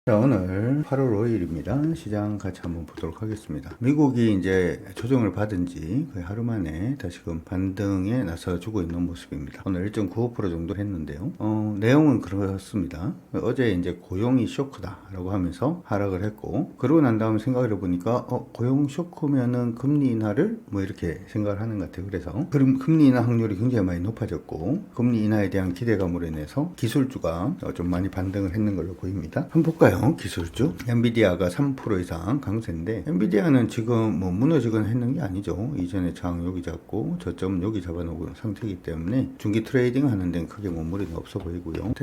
자, 오늘 8월 5일입니다. 시장 같이 한번 보도록 하겠습니다. 미국이 이제 조정을 받은 지 거의 하루 만에 다시금 반등에 나서주고 있는 모습입니다. 오늘 1.95% 정도 했는데요. 내용은 그렇습니다. 어제 이제 고용이 쇼크다라고 하면서 하락을 했고, 그러고 난 다음에 생각을 해보니까, 고용 쇼크면은 금리 인하를 뭐 이렇게 생각을 하는 것 같아요. 그래서 금리 인하 확률이 굉장히 많이 높아졌고, 금리 인하에 대한 기대감으로 인해서 기술주가 좀 많이 반등을 했는 걸로 보입니다. 한번 볼까요? 기술주 엔비디아가 3% 이상 강세인데, 엔비디아는 지금 뭐 무너지거나 했는 게 아니죠. 이전에 장 여기 잡고 저점 여기 잡아놓은 상태이기 때문에 중기 트레이딩 하는 데는 크게 뭐 무리는 없어 보이고요.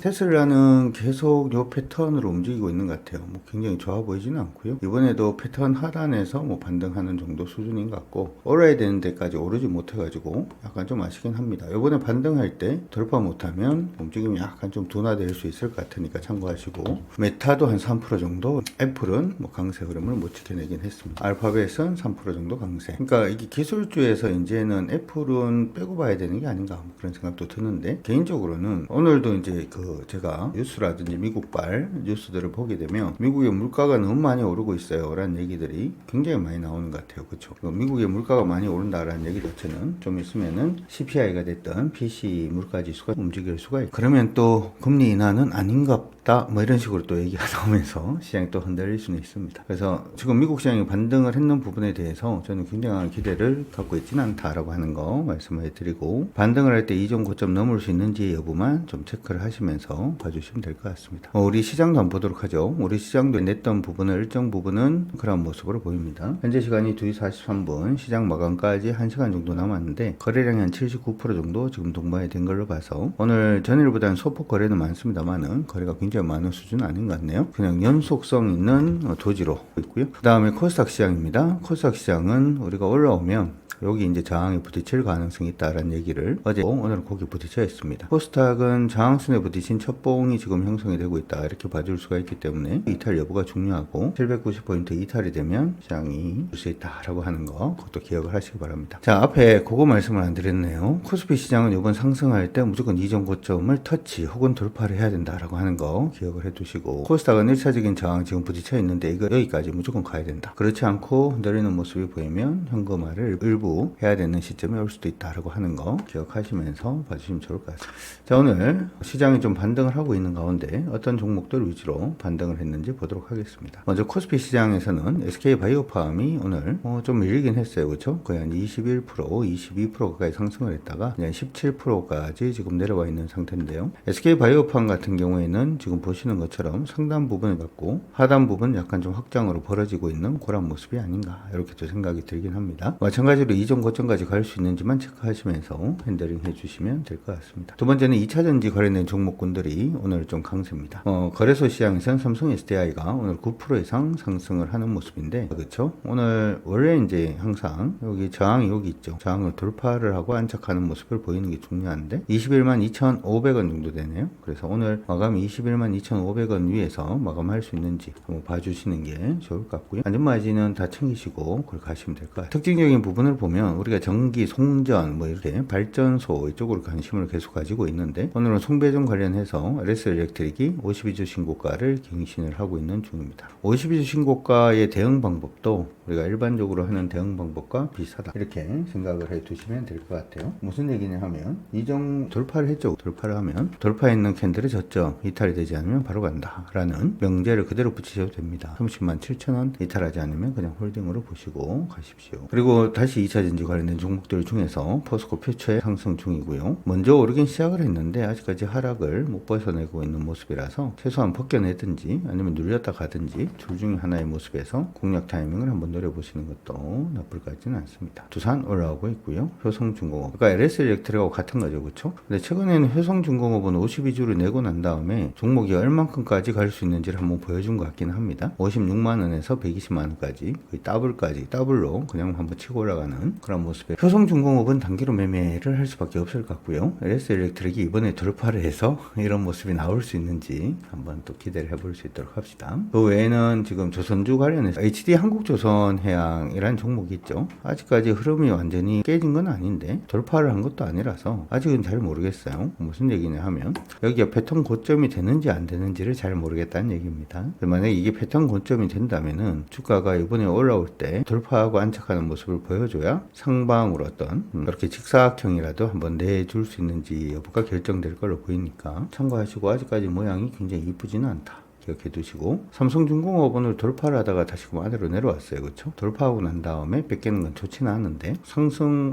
테슬라는 계속 요 패턴으로 움직이고 있는 것 같아요. 뭐 굉장히 좋아 보이지는 않고요. 이번에도 패턴 하단에서 뭐 반등하는 정도 수준인 것 같고, 올라야 되는 데까지 오르지 못해가지고 약간 좀 아쉽긴 합니다. 이번에 반등할 때 돌파 못하면 움직임이 약간 좀 둔화될 수 있을 것 같으니까 참고하시고, 메타도 한 3% 정도, 애플은 뭐 강세 흐름을 못 지켜내긴 했습니다. 알파벳은 3% 정도 강세. 그러니까 이게 기술주에서 이제는 애플은 빼고 봐야 되는 게 아닌가, 뭐 그런 생각도 드는데, 개인적으로는 오늘도 이제 제가 뉴스라든지 미국발 뉴스들을 보게 되면 미국의 물가가 너무 많이 오르고 있어요 라는 얘기들이 굉장히 많이 나오는 것 같아요. 그렇죠? 미국의 물가가 많이 오른다라는 얘기 자체는 좀 있으면은 CPI가 됐던 PC 물가지수가 움직일 수가 있고, 그러면 또 금리 인하는 아닌갑다 뭐 이런 식으로 또 얘기가 나오면서 시장이 또 흔들릴 수는 있습니다. 그래서 지금 미국 시장이 반등을 했는 부분에 대해서 저는 굉장한 기대를 갖고 있지는 않다라고 하는 거 말씀을 드리고, 반등을 할 때 이전 고점 넘을 수 있는지 여부만 좀 체크를 하시면서 봐주시면 될 것 같습니다. 우리 시장도 한번 보도록 하죠. 우리 시장도 냈던 부분을 일정 부분은 그런 모습으로 보입니다. 현재 시간이 2시 43분, 시장 마감까지 1시간 정도 남았는데 거래량이 한 79% 정도 지금 동반이 된 걸로 봐서 오늘 전일보다는 소폭 거래는 많습니다만은 거래가 굉장히 많은 수준은 아닌 것 같네요. 그냥 연속성 있는 도지로 있고요. 그 다음에 코스닥 시장입니다. 코스닥 시장은 우리가 올라오면 여기 이제 저항에 부딪힐 가능성이 있다라는 얘기를 어제 오늘 거기 부딪혀 있습니다. 코스닥은 저항선에 부딪힌 첫봉이 지금 형성이 되고 있다 이렇게 봐줄 수가 있기 때문에 이탈 여부가 중요하고, 790포인트 이탈이 되면 시장이 줄 수 있다라고 하는 거 그것도 기억을 하시기 바랍니다. 자, 앞에 그거 말씀을 안 드렸네요. 코스피 시장은 이번 상승할 때 무조건 이전 고점을 터치 혹은 돌파를 해야 된다라고 하는 거 기억을 해두시고, 코스닥은 1차적인 저항 지금 부딪혀 있는데 이거 여기까지 무조건 가야 된다. 그렇지 않고 흔들리는 모습이 보이면 현금화를 일부 해야 되는 시점에 올 수도 있다라고 하는 거 기억하시면서 봐주시면 좋을 것 같습니다. 자, 오늘 시장이 좀 반등을 하고 있는 가운데 어떤 종목들 위주로 반등을 했는지 보도록 하겠습니다. 먼저 코스피 시장에서는 SK바이오팜이 오늘 좀 밀리긴 했어요. 그렇죠? 거의 한 21%, 22% 가까이 상승을 했다가 그냥 17%까지 지금 내려와 있는 상태인데요. SK바이오팜 같은 경우에는 지금 보시는 것처럼 상단 부분을 갖고 하단 부분 약간 좀 확장으로 벌어지고 있는 그런 모습이 아닌가 이렇게 또 생각이 들긴 합니다. 마찬가지로 이전 고점까지 갈 수 있는지만 체크하시면서 핸들링 해주시면 될 것 같습니다. 두 번째는 2차전지 관련된 종목군들이 오늘 좀 강세입니다. 거래소 시장에서는 삼성 SDI가 오늘 9% 이상 상승을 하는 모습인데, 그렇죠? 오늘 원래 이제 항상 여기 저항이 여기 있죠. 저항을 돌파를 하고 안착하는 모습을 보이는 게 중요한데 21만 2,500원 정도 되네요. 그래서 오늘 마감이 21만 2,500원 위에서 마감할 수 있는지 한번 봐주시는 게 좋을 것 같고요. 안전마진은 다 챙기시고 그걸 가시면 될 것 같아요. 특징적인 부분을 보면 우리가 전기, 송전, 뭐 이렇게 발전소 이쪽으로 관심을 계속 가지고 있는데, 오늘은 송배전 관련해서 LS 일렉트릭이 52주 신고가를 갱신을 하고 있는 중입니다. 52주 신고가의 대응 방법도 우리가 일반적으로 하는 대응 방법과 비슷하다 이렇게 생각을 해 두시면 될 것 같아요. 무슨 얘기냐 하면 이정 돌파를 했죠. 돌파를 하면 돌파했는 캔들의 저점 이탈이 되지 않으면 바로 간다 라는 명제를 그대로 붙이셔도 됩니다. 30만 7천원 이탈하지 않으면 그냥 홀딩으로 보시고 가십시오. 그리고 다시 2차전지 관련된 종목들 중에서 포스코 퓨처의 상승 중이고요. 먼저 오르긴 시작을 했는데 아직까지 하락을 못 벗어내고 있는 모습이라서 최소한 벗겨내든지 아니면 눌렸다 가든지 둘 중에 하나의 모습에서 공략 타이밍을 한번 노려보시는 것도 나쁠 것 같지는 않습니다. 두산 올라오고 있고요. 효성중공업, 그러니까 LS 일렉트릭하고 같은 거죠. 그렇죠? 근데 최근에는 효성중공업은 52주를 내고 난 다음에 종목이 얼만큼까지 갈 수 있는지를 한번 보여준 것 같기는 합니다. 56만원에서 120만원까지 거의 더블로 그냥 한번 치고 올라가는 있는 그런 모습에 효성중공업은 단기로 매매를 할 수밖에 없을 것 같고요. LS엘렉트릭이 이번에 돌파를 해서 이런 모습이 나올 수 있는지 한번 또 기대를 해볼 수 있도록 합시다. 그 외에는 지금 조선주 관련해서 HD 한국조선해양이라는 종목이 있죠. 아직까지 흐름이 완전히 깨진 건 아닌데 돌파를 한 것도 아니라서 아직은 잘 모르겠어요. 무슨 얘기냐 하면 여기가 패턴 고점이 되는지 안 되는지를 잘 모르겠다는 얘기입니다. 만약에 이게 패턴 고점이 된다면은 주가가 이번에 올라올 때 돌파하고 안착하는 모습을 보여줘야 상방으로 어떤 이렇게 직사각형이라도 한번 내줄 수 있는지 여부가 결정될 걸로 보이니까 참고하시고, 아직까지 모양이 굉장히 이쁘지는 않다 기억해 두시고, 삼성중공업 오늘 돌파를 하다가 다시 아래로 내려왔어요. 그렇죠? 돌파하고 난 다음에 뺏기는 건 좋지는 않은데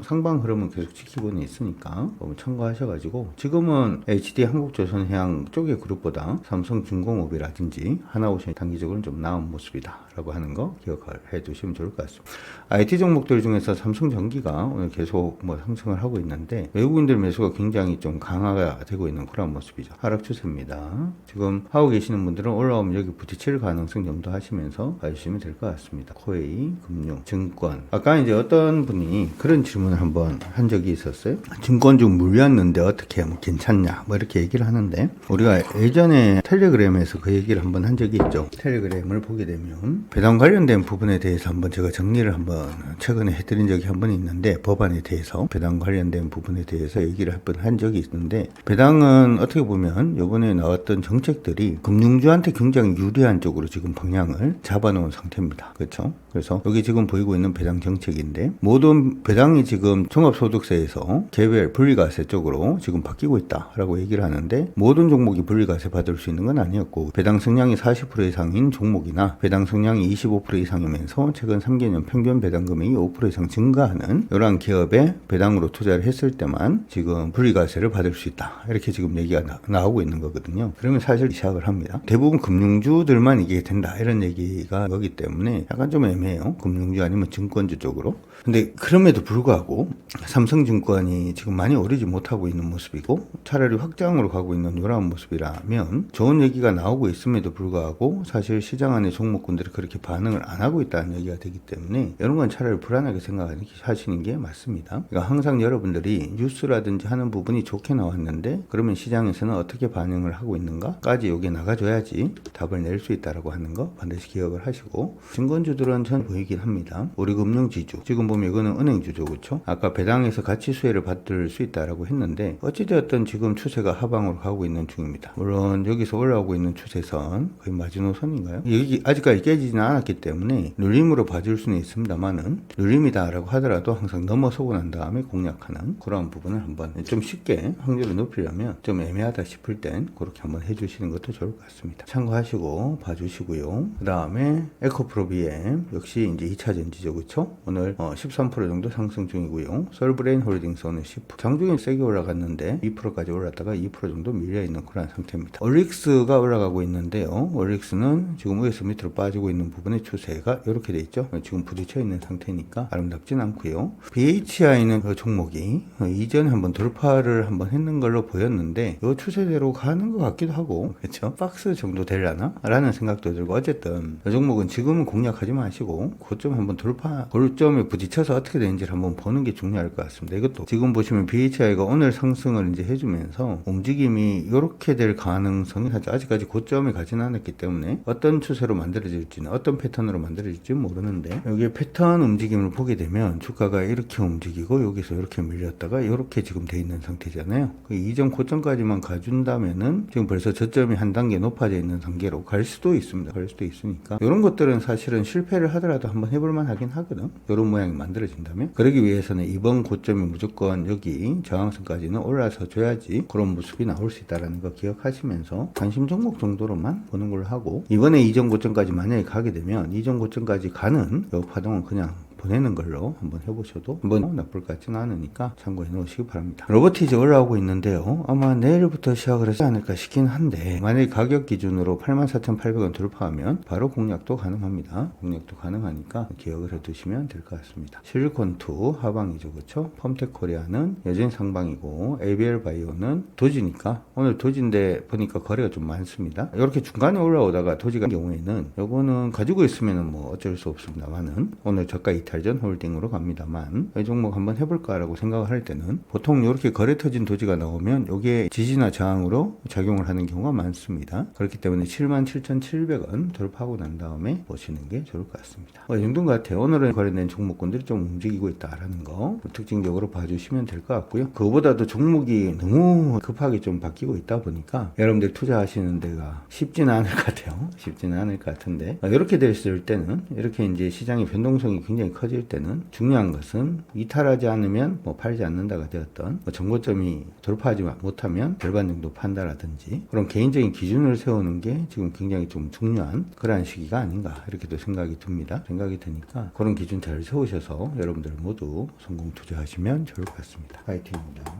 상방 흐름은 계속 지키고는 있으니까 참고하셔가지고, 지금은 HD 한국조선해양 쪽의 그룹보다 삼성중공업이라든지 하나오션이 단기적으로는 좀 나은 모습이다 라고 하는 거 기억해 두시면 좋을 것 같습니다. IT 종목들 중에서 삼성전기가 오늘 계속 상승을 하고 있는데 외국인들 매수가 굉장히 좀 강화가 되고 있는 그런 모습이죠. 하락 추세입니다. 지금 하고 계시는 분들은 올라오면 여기 부딪힐 가능성 염두하시면서 봐주시면 될 것 같습니다. 코웨이, 금융, 증권. 아까 이제 어떤 분이 그런 질문을 한번 한 적이 있었어요. 증권주 물렸는데 어떻게 괜찮냐 이렇게 얘기를 하는데, 우리가 예전에 텔레그램에서 그 얘기를 한번 한 적이 있죠. 텔레그램을 보게 되면 배당 관련된 부분에 대해서 한번 제가 정리를 한번 최근에 해드린 적이 한번 있는데, 법안에 대해서 배당 관련된 부분에 대해서 얘기를 한번 한 적이 있는데, 배당은 어떻게 보면 이번에 나왔던 정책들이 금융주한테 굉장히 유리한 쪽으로 지금 방향을 잡아놓은 상태입니다. 그렇죠? 그래서 여기 지금 보이고 있는 배당 정책인데, 모든 배당이 지금 종합소득세에서 개별 분리과세 쪽으로 지금 바뀌고 있다라고 얘기를 하는데, 모든 종목이 분리과세 받을 수 있는 건 아니었고, 배당 성량이 40% 이상인 종목이나 배당 성량이 25% 이상이면서 최근 3개년 평균 배당 금액이 5% 이상 증가하는 이러한 기업에 배당으로 투자를 했을 때만 지금 분리과세를 받을 수 있다, 이렇게 지금 얘기가 나오고 있는 거거든요. 그러면 사실 시작을 합니다. 대부분 금융주들만 이게 된다 이런 얘기가 거기 때문에 약간 좀 애매해요. 금융주 아니면 증권주 쪽으로. 근데 그럼에도 불구하고 삼성증권이 지금 많이 오르지 못하고 있는 모습이고, 차라리 확장으로 가고 있는 이런 모습이라면 좋은 얘기가 나오고 있음에도 불구하고 사실 시장 안의 종목군들이 그렇게 반응을 안 하고 있다는 얘기가 되기 때문에 이런 건 차라리 불안하게 생각하시는 게 맞습니다. 그러니까 항상 여러분들이 뉴스라든지 하는 부분이 좋게 나왔는데 그러면 시장에서는 어떻게 반응을 하고 있는가까지 여기에 나가줘야지 답을 낼 수 있다라고 하는 거 반드시 기억을 하시고, 증권주들은 전 보이긴 합니다. 우리 금융지주 지금 보면 이거는 은행주죠. 그렇죠? 아까 배당에서 가치 수혜를 받을 수 있다라고 했는데 어찌되었든 지금 추세가 하방으로 가고 있는 중입니다. 물론 여기서 올라오고 있는 추세선 거의 마지노선인가요? 여기 아직까지 깨지지는 않았기 때문에 눌림으로 봐줄 수는 있습니다만은, 눌림이다라고 하더라도 항상 넘어서고 난 다음에 공략하는 그런 부분을 한번 좀 쉽게 확률을 높이려면 좀 애매하다 싶을 땐 그렇게 한번 해주시는 것도 좋을 것 같습니다. 참고하시고 봐주시고요. 그 다음에 에코프로비엠 역시 이제 2차 전지죠. 그렇죠? 오늘 13% 정도 상승 중이고요. 솔브레인 홀딩스 오늘 10%. 장중에 세게 올라갔는데 2%까지 올랐다가 2% 정도 밀려있는 그런 상태입니다. 올릭스가 올라가고 있는데요. 올릭스는 지금 위에서 밑으로 빠지고 있는 부분의 추세가 이렇게 돼 있죠. 지금 부딪혀 있는 상태니까 아름답진 않고요. BHI는 그 종목이 이전에 한번 돌파를 한번 했는 걸로 보였는데 이 추세대로 가는 것 같기도 하고, 그렇죠? 박스 정도 되려나? 라는 생각도 들고, 어쨌든 이 종목은 지금은 공략하지 마시고 고점 한번 돌파, 고점에 부딪혀서 어떻게 되는지를 한번 보는 게 중요할 것 같습니다. 이것도 지금 보시면 BHI가 오늘 상승을 이제 해주면서 움직임이 이렇게 될 가능성이 사실 아직까지 고점에 가지는 않았기 때문에 어떤 추세로 만들어질지는, 어떤 패턴으로 만들어질지는 모르는데, 여기에 패턴 움직임을 보게 되면 주가가 이렇게 움직이고 여기서 이렇게 밀렸다가 이렇게 지금 돼 있는 상태잖아요. 그 이전 고점까지만 가준다면은 지금 벌써 저점이 한 단계 높아져 있는 단계로 갈 수도 있습니다. 갈 수도 있으니까 이런 것들은 사실은 실패를 하더라도 한번 해볼만 하긴 하거든. 이런 모양이 만들어진다면. 그러기 위해서는 이번 고점이 무조건 여기 저항선까지는 올라서 줘야지 그런 모습이 나올 수 있다는 거 기억하시면서 관심 종목 정도로만 보는 걸로 하고, 이번에 이전 고점까지 만약에 가게 되면 이전 고점까지 가는 이 파동은 그냥 보내는 걸로 한번 해보셔도 한번 나쁠 것 같지는 않으니까 참고해 놓으시기 바랍니다. 로보티즈 올라오고 있는데요. 아마 내일부터 시작을 하지 않을까 싶긴 한데, 만약에 가격 기준으로 84,800원 돌파하면 바로 공략도 가능합니다. 공략도 가능하니까 기억을 해두시면 될 것 같습니다. 실리콘2 하방이죠. 그렇죠? 펌텍코리아는 여전히 상방이고, ABL 바이오는 도지니까, 오늘 도지인데 보니까 거래가 좀 많습니다. 이렇게 중간에 올라오다가 도지 같은 경우에는 요거는 가지고 있으면 뭐 어쩔 수 없습니다만은 오늘 저가 이탈 차이전 홀딩으로 갑니다만 이 종목 한번 해볼까라고 생각을 할 때는 보통 이렇게 거래 터진 도지가 나오면 이게 지지나 저항으로 작용을 하는 경우가 많습니다. 그렇기 때문에 77,700원 돌파하고 난 다음에 보시는 게 좋을 것 같습니다. 이 정도인 것 같아요. 오늘은 거래된 종목군들이 좀 움직이고 있다라는 거 특징적으로 봐주시면 될 것 같고요. 그거보다도 종목이 너무 급하게 좀 바뀌고 있다 보니까 여러분들 투자하시는 데가 쉽지는 않을 것 같아요. 쉽지는 않을 것 같은데 이렇게 됐을 때는 이렇게 이제 시장의 변동성이 굉장히 커질 때는 중요한 것은 이탈하지 않으면 뭐 팔지 않는다가 되었던 정고점이 돌파하지 못하면 절반 정도 판다라든지 그런 개인적인 기준을 세우는 게 지금 굉장히 좀 중요한 그러한 시기가 아닌가 이렇게도 생각이 듭니다. 생각이 드니까 그런 기준 잘 세우셔서 여러분들 모두 성공 투자하시면 좋을 것 같습니다. 파이팅입니다.